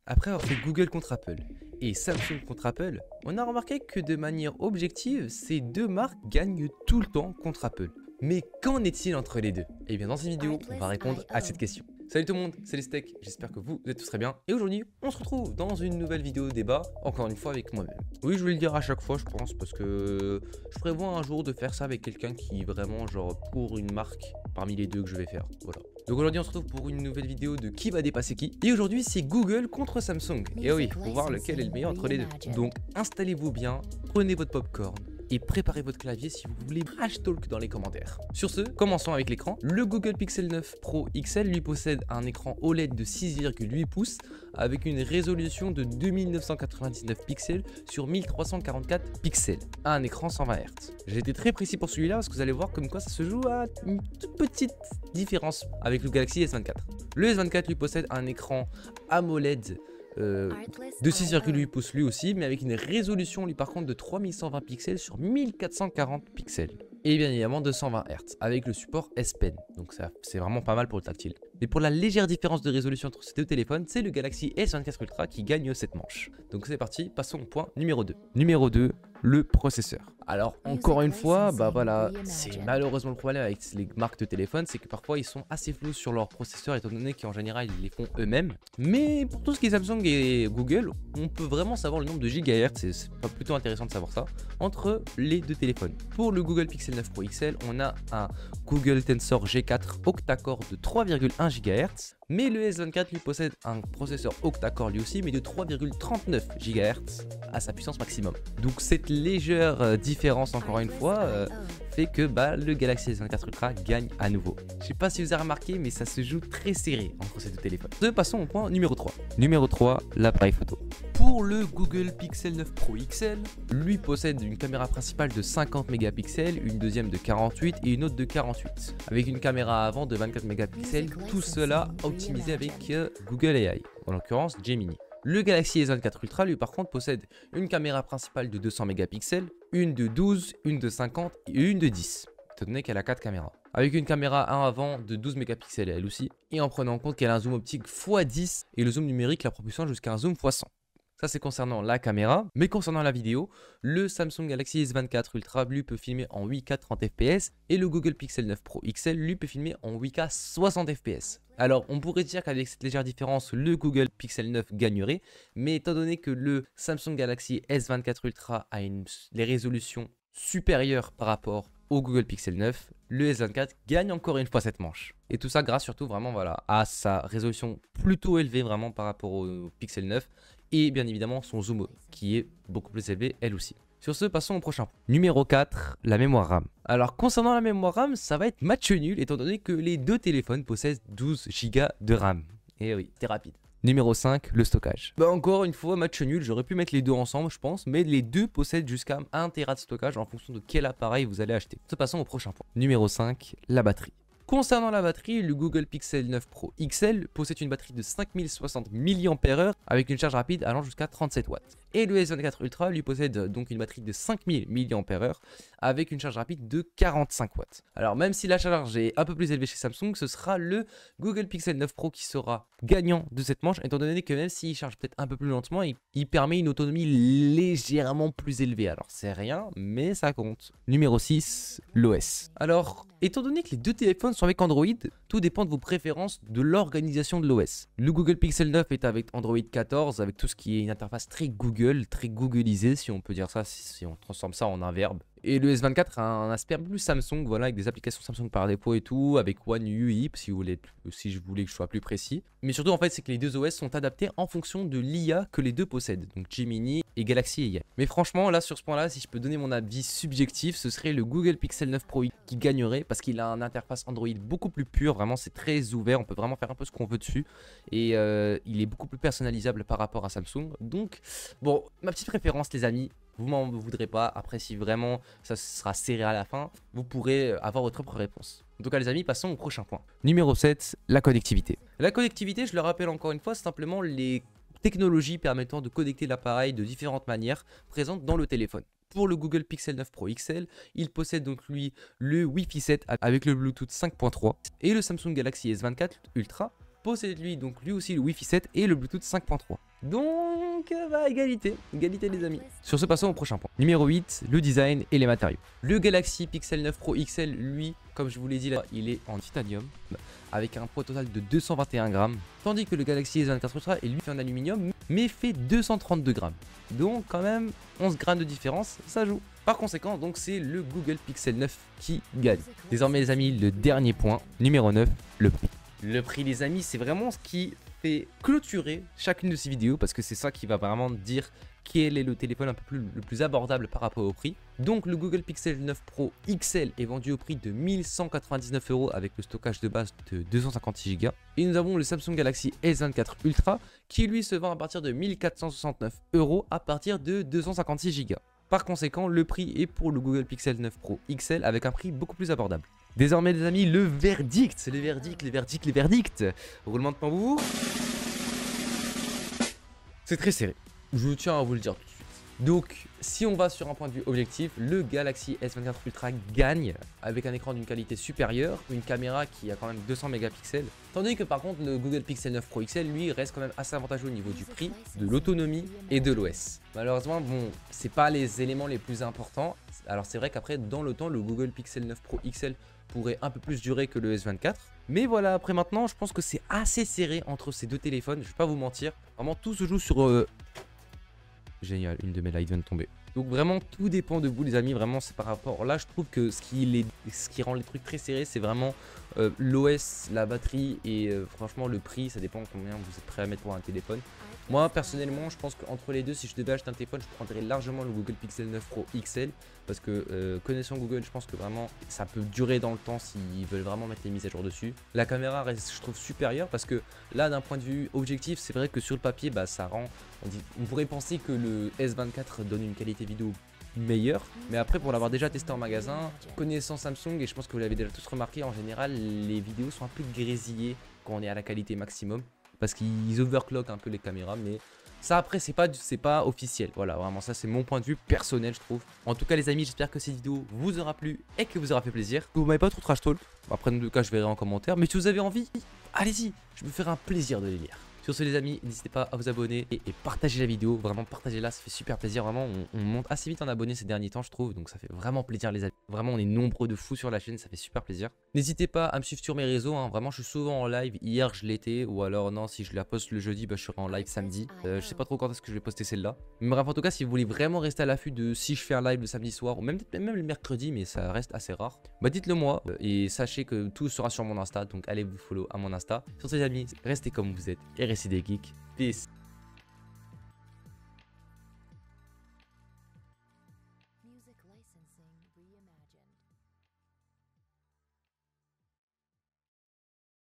Après avoir fait Google contre Apple et Samsung contre Apple, on a remarqué que de manière objective, ces deux marques gagnent tout le temps contre Apple. Mais qu'en est-il entre les deux? Et bien dans cette vidéo, on va répondre à cette question. Salut tout le monde, c'est les steaks, j'espère que vous êtes tous très bien. Et aujourd'hui, on se retrouve dans une nouvelle vidéo débat, encore une fois avec moi-même. Oui, je vais le dire à chaque fois, je pense, parce que je prévois un jour de faire ça avec quelqu'un qui est vraiment genre pour une marque parmi les deux que je vais faire. Voilà. Donc aujourd'hui, on se retrouve pour une nouvelle vidéo de qui va dépasser qui. Et aujourd'hui, c'est Google contre Samsung. Et oui, pour voir lequel est le meilleur entre les deux. Donc installez-vous bien, prenez votre popcorn et préparez votre clavier si vous voulez trash talk dans les commentaires. Sur ce, commençons avec l'écran. Le Google Pixel 9 Pro XL lui possède un écran OLED de 6,8 pouces avec une résolution de 2999 pixels sur 1344 pixels. Un écran 120 Hz. J'ai été très précis pour celui-là parce que vous allez voir comme quoi ça se joue à une toute petite différence avec le Galaxy S24. Le S24 lui possède un écran AMOLED de 6,8 pouces lui aussi, mais avec une résolution lui par contre de 3120 pixels sur 1440 pixels. Et bien évidemment 220 Hz avec le support S Pen, donc ça c'est vraiment pas mal pour le tactile. Mais pour la légère différence de résolution entre ces deux téléphones, c'est le Galaxy S24 Ultra qui gagne cette manche. Donc c'est parti, passons au point numéro 2. Numéro 2, le processeur. Alors encore une fois, bah voilà, c'est malheureusement le problème avec les marques de téléphone, c'est que parfois ils sont assez flous sur leur processeur étant donné qu'en général ils les font eux-mêmes. Mais pour tout ce qui est Samsung et Google, on peut vraiment savoir le nombre de gigahertz, c'est pas plutôt intéressant de savoir ça, entre les deux téléphones. Pour le Google Pixel 9 Pro XL, on a un Google Tensor G4 octa-core de 3,1 GHz, mais le S24 lui possède un processeur octa-core lui aussi, mais de 3,39 GHz à sa puissance maximum. Donc cette légère différence, encore une fois, fait que le Galaxy S24 Ultra gagne à nouveau. Je sais pas si vous avez remarqué, mais ça se joue très serré entre ces deux téléphones. Passons au point numéro 3. Numéro 3, l'appareil photo. Pour le Google Pixel 9 Pro XL, lui possède une caméra principale de 50 mégapixels, une deuxième de 48 et une autre de 48, avec une caméra avant de 24 mégapixels, tout cela optimisé avec Google AI, en l'occurrence Gemini. Le Galaxy S24 Ultra lui par contre possède une caméra principale de 200 mégapixels, une de 12, une de 50 et une de 10, étant donné qu'elle a 4 caméras. Avec une caméra avant de 12 mégapixels elle aussi, et en prenant en compte qu'elle a un zoom optique x10 et le zoom numérique la propulsant jusqu'à un zoom x100. Ça c'est concernant la caméra, mais concernant la vidéo, le Samsung Galaxy S24 Ultra lui peut filmer en 8K 30 fps et le Google Pixel 9 Pro XL lui peut filmer en 8K 60 fps. Alors on pourrait dire qu'avec cette légère différence, le Google Pixel 9 gagnerait, mais étant donné que le Samsung Galaxy S24 Ultra a les résolutions supérieures par rapport au Google Pixel 9, le S24 gagne encore une fois cette manche. Et tout ça grâce surtout vraiment à sa résolution plutôt élevée vraiment par rapport au Pixel 9 et bien évidemment son zoom qui est beaucoup plus élevé elle aussi. Sur ce, passons au prochain. Numéro 4, la mémoire RAM. Alors concernant la mémoire RAM, ça va être match nul étant donné que les deux téléphones possèdent 12 Go de RAM. Et oui, c'est rapide. Numéro 5, le stockage. Encore une fois, match nul, j'aurais pu mettre les deux ensemble je pense, mais les deux possèdent jusqu'à 1 Tera de stockage en fonction de quel appareil vous allez acheter. Passons au prochain point. Numéro 5, la batterie. Concernant la batterie, le Google Pixel 9 Pro XL possède une batterie de 5060 mAh avec une charge rapide allant jusqu'à 37 watts. Et le S24 Ultra lui possède donc une batterie de 5000 mAh avec une charge rapide de 45 watts. Alors même si la charge est un peu plus élevée chez Samsung, ce sera le Google Pixel 9 Pro qui sera gagnant de cette manche, étant donné que même s'il charge peut-être un peu plus lentement, il permet une autonomie légèrement plus élevée. Alors c'est rien, mais ça compte. Numéro 6, l'OS. Alors, étant donné que les deux téléphones sont avec Android, tout dépend de vos préférences de l'organisation de l'OS. Le Google Pixel 9 est avec Android 14, avec tout ce qui est une interface très Google, très Googleisée si on peut dire ça, si on transforme ça en un verbe. Et le S24 a un aspect un peu plus Samsung, voilà, avec des applications Samsung par défaut et tout, avec One UI, si je voulais que je sois plus précis. Mais surtout, en fait, c'est que les deux OS sont adaptés en fonction de l'IA que les deux possèdent, donc Gemini et Galaxy AI. Mais franchement, là, sur ce point-là, si je peux donner mon avis subjectif, ce serait le Google Pixel 9 Pro qui gagnerait, parce qu'il a une interface Android beaucoup plus pure, vraiment, c'est très ouvert, on peut vraiment faire un peu ce qu'on veut dessus, et il est beaucoup plus personnalisable par rapport à Samsung. Donc, bon, ma petite préférence, les amis. Vous m'en voudrez pas, après si vraiment ça sera serré à la fin, vous pourrez avoir votre propre réponse. En tout cas les amis, passons au prochain point. Numéro 7, la connectivité. La connectivité, je le rappelle encore une fois, c'est simplement les technologies permettant de connecter l'appareil de différentes manières présentes dans le téléphone. Pour le Google Pixel 9 Pro XL, il possède donc lui le Wi-Fi 7 avec le Bluetooth 5.3 et le Samsung Galaxy S24 Ultra possède lui, donc lui aussi le Wi-Fi 7 et le Bluetooth 5.3. Donc, bah, égalité les amis. Sur ce, passons au prochain point. Numéro 8, le design et les matériaux. Le Galaxy Pixel 9 Pro XL, lui, comme je vous l'ai dit là, il est en titanium, avec un poids total de 221 grammes, tandis que le Galaxy S24 Ultra est lui fait en aluminium, mais fait 232 grammes. Donc quand même, 11 grammes de différence, ça joue. Par conséquent, donc c'est le Google Pixel 9 qui gagne. Désormais les amis, le dernier point, numéro 9, le prix. Le prix les amis, c'est vraiment ce qui fait clôturer chacune de ces vidéos, parce que c'est ça qui va vraiment dire quel est le téléphone le plus abordable par rapport au prix. Donc le Google Pixel 9 Pro XL est vendu au prix de 1199 € avec le stockage de base de 256 Go. Et nous avons le Samsung Galaxy S24 Ultra qui lui se vend à partir de 1469 € à partir de 256 Go. Par conséquent, le prix est pour le Google Pixel 9 Pro XL avec un prix beaucoup plus abordable. Désormais les amis, le verdict, le verdict. Roulement de tambour. C'est très serré. Je tiens à vous le dire tout de suite. Donc, si on va sur un point de vue objectif, le Galaxy S24 Ultra gagne avec un écran d'une qualité supérieure, une caméra qui a quand même 200 mégapixels, tandis que par contre le Google Pixel 9 Pro XL lui reste quand même assez avantageux au niveau du prix, de l'autonomie et de l'OS. Malheureusement, bon, c'est pas les éléments les plus importants. Alors c'est vrai qu'après dans le temps, le Google Pixel 9 Pro XL pourrait un peu plus durer que le S24. Mais voilà, après maintenant, je pense que c'est assez serré entre ces deux téléphones, je vais pas vous mentir. Vraiment, tout se joue sur... Génial, une de mes lights vient de tomber. Donc vraiment, tout dépend de vous les amis, vraiment c'est par rapport... Là, je trouve que ce qui rend les trucs très serrés, c'est vraiment l'OS, la batterie et franchement le prix, ça dépend combien vous êtes prêt à mettre pour un téléphone. Moi personnellement je pense qu'entre les deux, si je devais acheter un téléphone, je prendrais largement le Google Pixel 9 Pro XL. Parce que connaissant Google, je pense que vraiment ça peut durer dans le temps s'ils veulent vraiment mettre les mises à jour dessus. La caméra reste, je trouve, supérieure parce que là d'un point de vue objectif, c'est vrai que sur le papier bah, ça rend... On pourrait penser que le S24 donne une qualité vidéo meilleure, mais après pour l'avoir déjà testé en magasin, connaissant Samsung, et je pense que vous l'avez déjà tous remarqué, en général les vidéos sont un peu grésillées quand on est à la qualité maximum parce qu'ils overclockent un peu les caméras, mais ça après c'est pas officiel. Voilà, vraiment ça c'est mon point de vue personnel je trouve. En tout cas les amis, j'espère que cette vidéo vous aura plu et que vous aura fait plaisir. Que vous m'avez pas trop trash talk, après dans le cas je verrai en commentaire, mais si vous avez envie, allez-y, je me ferai un plaisir de les lire. Sur ce les amis, n'hésitez pas à vous abonner et partager la vidéo, vraiment partagez-la, ça fait super plaisir, vraiment on monte assez vite en abonnés ces derniers temps je trouve, donc ça fait vraiment plaisir les amis, vraiment on est nombreux de fous sur la chaîne, ça fait super plaisir. N'hésitez pas à me suivre sur mes réseaux, hein. Vraiment je suis souvent en live, hier je l'étais, ou alors non si je la poste le jeudi, bah, je serai en live samedi, je sais pas trop quand est-ce que je vais poster celle-là. Mais bref en tout cas si vous voulez vraiment rester à l'affût de si je fais un live le samedi soir, ou même le mercredi, mais ça reste assez rare, bah dites-le moi, et sachez que tout sera sur mon Insta, donc allez vous follow à mon Insta. Sur ces amis, restez comme vous êtes et restez des geeks. Peace. Music licensing reimagined.